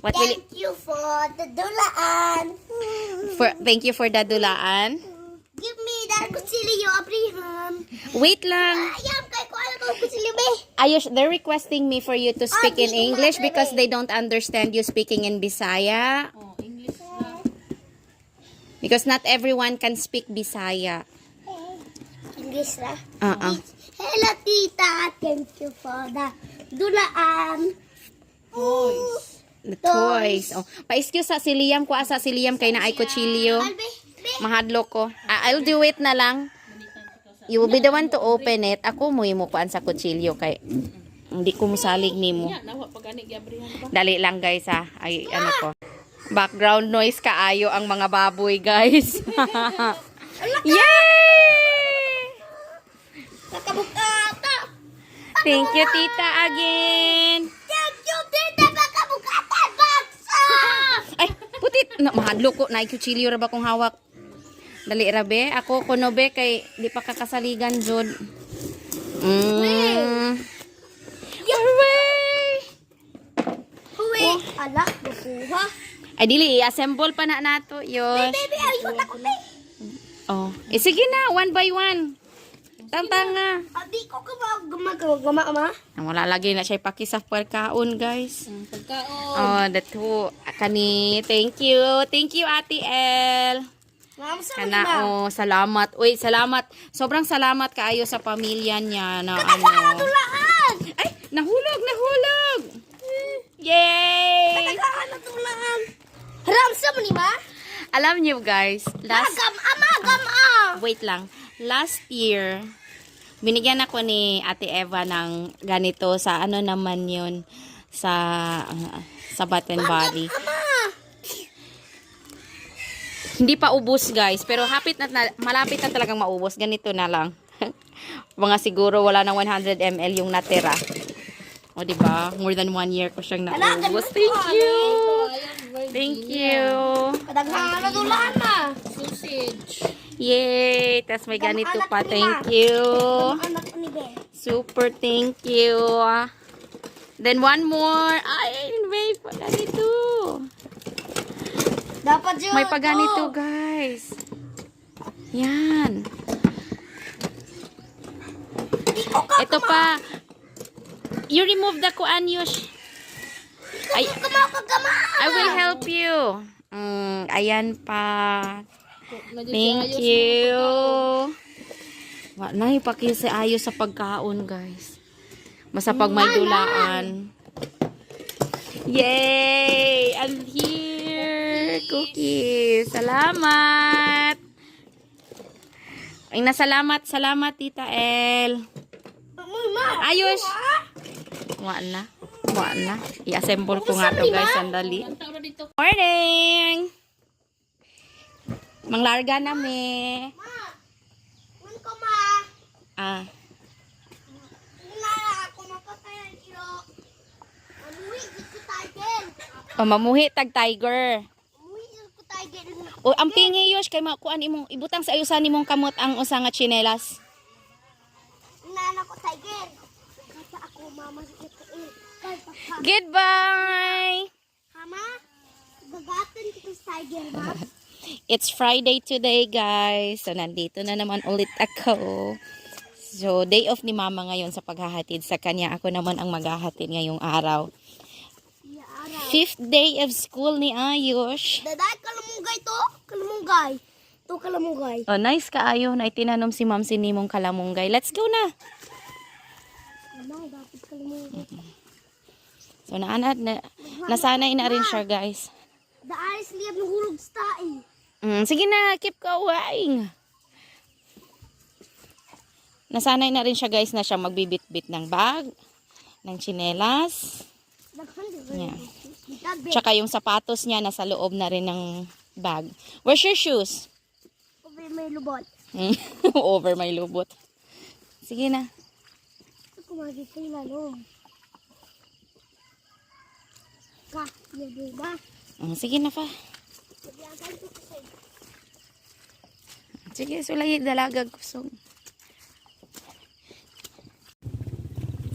What will Thank you for the dulaan. thank you for the dulaan. Give me that kutsilyo, Abraham. Wait lang. Ayam, kay ko alam ko kutsilyo, be. Ayush, they're requesting me for you to speak in di ko English ma- because they don't understand you speaking in Bisaya. Oh, English na. Because not everyone can speak Bisaya. English na. Uh-uh. Hello, tita. Thank you for the dulaan. Toys. The toys. Oh, pa-excuse sa si Liam ko asa si Liam kay na ay kutsilyo. Albe, be. Mahadlok ko. I'll do it na lang. You will be the one to open it. Ako mo kuan sa kutsilyo kay hindi ko musalig nimo. Ya, nawa pag ani Gabriel ba? Dali lang guys ha. Ay ano ko. Background noise kaayo ang mga baboy guys. Yay! Nakabukata. Thank you tita again. Thank you, tita. Nakabukata. Baksa. Ay, putit. Na, mahadlok ko. Naikutsilyo ra ba kong hawak? Dali ra be. Ako kuno be kay di pa kakasaligan jud. Hooray! Huwi. Ala, bukuha. Ay dili i-assemble pa na nato yun. Baby, ayun ako, be. Oh, sige na one by one. Tangtanga. Adi ko gama. Wala lagi na siya pakisaf pagkaon guys. Pagkaon. Oh, dato kani. Thank you. Thank you Ate El. Ma'am, sa Kana oh, salamat. Uy, salamat. Sobrang salamat kaayo sa pamilya niya na ano. tulaan. Ay, nahulog. Yay! Tulaan. Haram sa mo ni ma? Alam niyo guys, Amagam. wait lang. Last year, binigyan ako ni Ate Eva ng ganito sa ano naman yun sa Baten Valley. Hindi pa ubos guys, pero malapit na talagang maubos. Ganito na lang. Mga siguro wala nang 100 ml yung natira. O diba? More than 1 year ko siyang naubos. Thank you! Thank you! Kadaghan na tulaan na. Sausage. Yay! Tas may ganito pa. Thank you! Anak ni be. Super thank you! Then one more. Ay, may paganito. Dapat yun. May paganito guys. Yan. Ito pa. You remove the kuan, Yush. I will help you. Ayan pa. Thank you. Na ipakisi ayos sa pagkaon, guys. Basta pag may dulaan. Yay! I'm here. Cookies. Salamat. Ay, salamat Tita El. Ayos. Wa na. I-assemble ko nga to guys. Sandali. Morning! Manglarga na me. Ko ma. Ah. Na ako mapatayan iyo. Amuhi ko tiger. Mamuhi tag tiger. Amuhi ko tiger. O ang pingi Yosh kay makuan imong ibutang sa ayusan nimong kamot ang usa nga tsinelas. Nana ko tiger. Kata ako mama sa ito eh. Goodbye. Mama, gagatan ko sa tiger ma. It's Friday today, guys. So, nandito na naman ulit ako. So, day off ni Mama ngayon sa paghahatid sa kanya. Ako naman ang maghahatid ngayong araw. 5th day of school ni Ayush. Daday, kalamungay to. Kalamungay. To kalamungay. Oh, nice kaayo na itinanom si Ma'am sinimong kalamunggay. Let's go na. Mama, dapat kalamungay. So, nasanay na rin siya, guys. Daalis liyab ng hulog sa tae. Sige na, keep going. Nasanay na rin siya, guys, na siya magbibit-bit ng bag, ng tsinelas. Yeah. Tsaka yung sapatos niya nasa loob na rin ng bag. Where's your shoes? Over may lubot. Over my lubot. Sige na. Kumagit ko yung lalong. Ka, yun ba? Sige na pa. Sige, sulay dalagag kusog.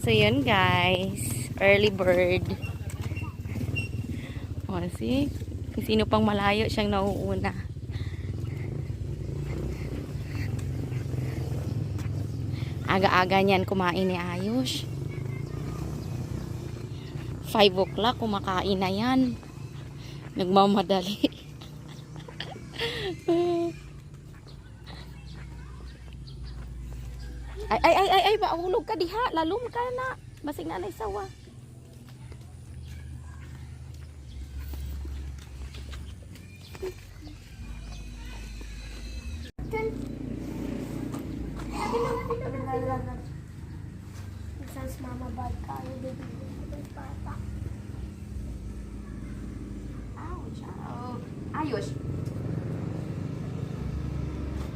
So, yun guys. Early bird. O, see? Kung sino pang malayo siyang nauuna. Aga-aga niyan kumain ni Ayush. 5 o'clock kumakain na yan. Nagmamadali. ay, maulog ka diha. Lalum ka na. Basig na nay sawa. Sans mama bag kayo, baby. Bata. Ouch. Ayush.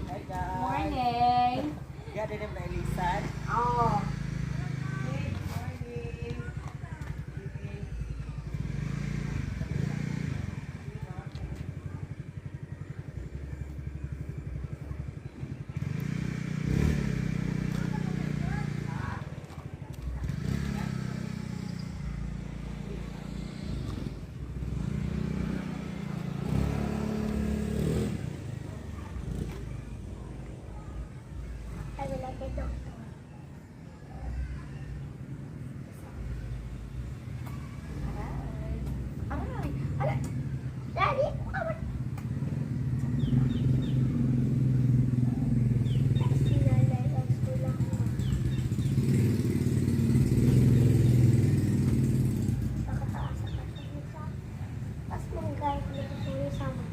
Hi guys. Morning. Gada na na ilisan. Oh. Good morning. Ay, wala kayo. Ay. Daddy, kawan. Sinalay ang sulang mo. Nakataas ang kasunisa. Tapos mong guide mo kasunisa mo.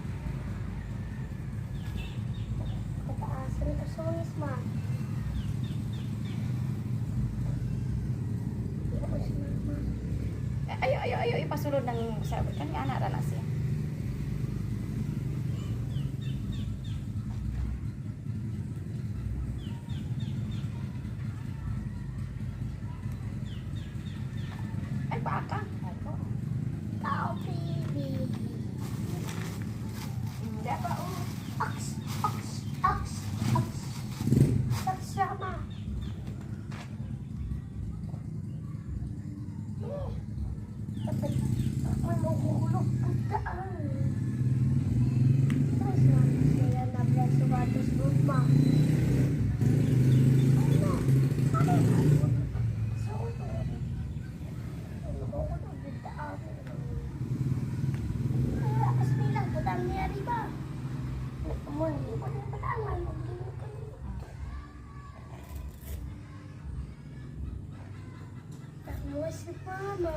Nakataas ang kasunis mo. Tapos mama. Ayo, ipasulod ng sabi. Kani anak ra na siya. Ay, baka. Tao, baby. Hindi pa, oh. Ox, ox, ox, ox. Ox, sama. Dapat may mahuhulog ang daan. Tapos sila nabla sa batas luma. Ano? Ano? Sa ulo. Ano ko ang daan? Kaya kas bilang putang niya riba. Hindi ko na patangan. Takmo si mama.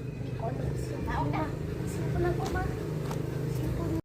Hindi ko na sinaw na. Sino na po ma? Sino na?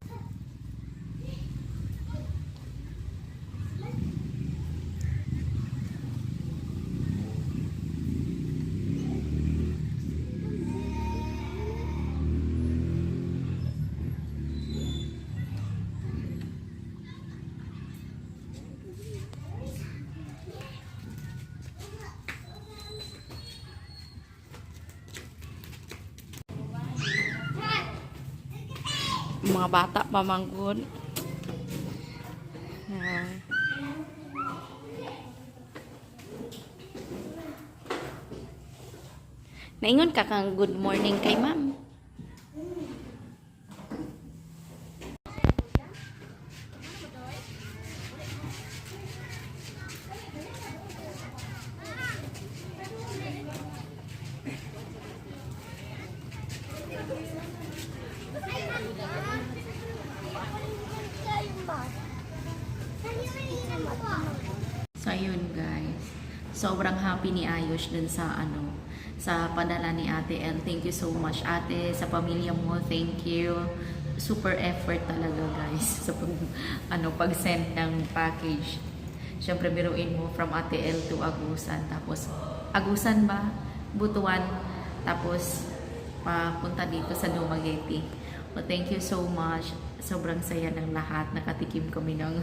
Mga bata pa manggod. Naingon ka kang good morning kay ma'am. So ayun guys, sobrang happy ni Ayush dun sa sa padala ni Ate El. Thank you so much Ate, sa pamilya mo, thank you. Super effort talaga guys sa pag-send ng package. Siyempre biruin mo from Ate El to Agusan, tapos Agusan ba? Butuan, tapos papunta dito sa Dumaguete. Well, thank you so much. Sobrang saya ng lahat. Nakatikim kami ng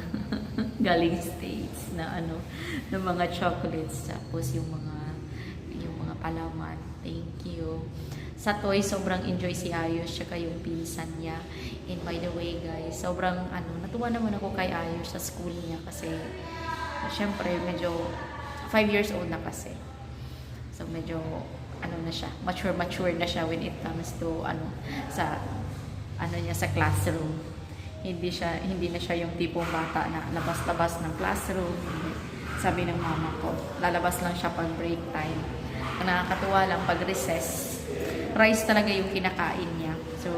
galing States na ng mga chocolates, tapos yung mga palaman. Thank you. Sa toy, sobrang enjoy si Ayush tsaka yung pinsan niya. And by the way guys, sobrang natuwa naman ako kay Ayush sa school niya kasi syempre medyo 5 years old na kasi. So medyo ano na siya, mature na siya when it comes to sa niya sa classroom. Hindi na siya yung tipong bata na labas-labas ng classroom. Sabi ng mama ko, lalabas lang siya pag break time. Ang nakakatuwa lang pag recess, rice talaga yung kinakain niya. So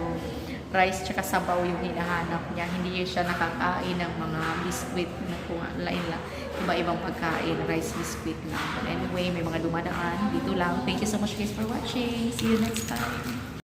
rice tsaka sabaw yung hinahanap niya. Hindi siya nakakain ng mga biscuit na kung iba-ibang pagkain, rice biscuit lang. But anyway, may mga dumadaan. Dito lang. Thank you so much guys for watching. See you next time.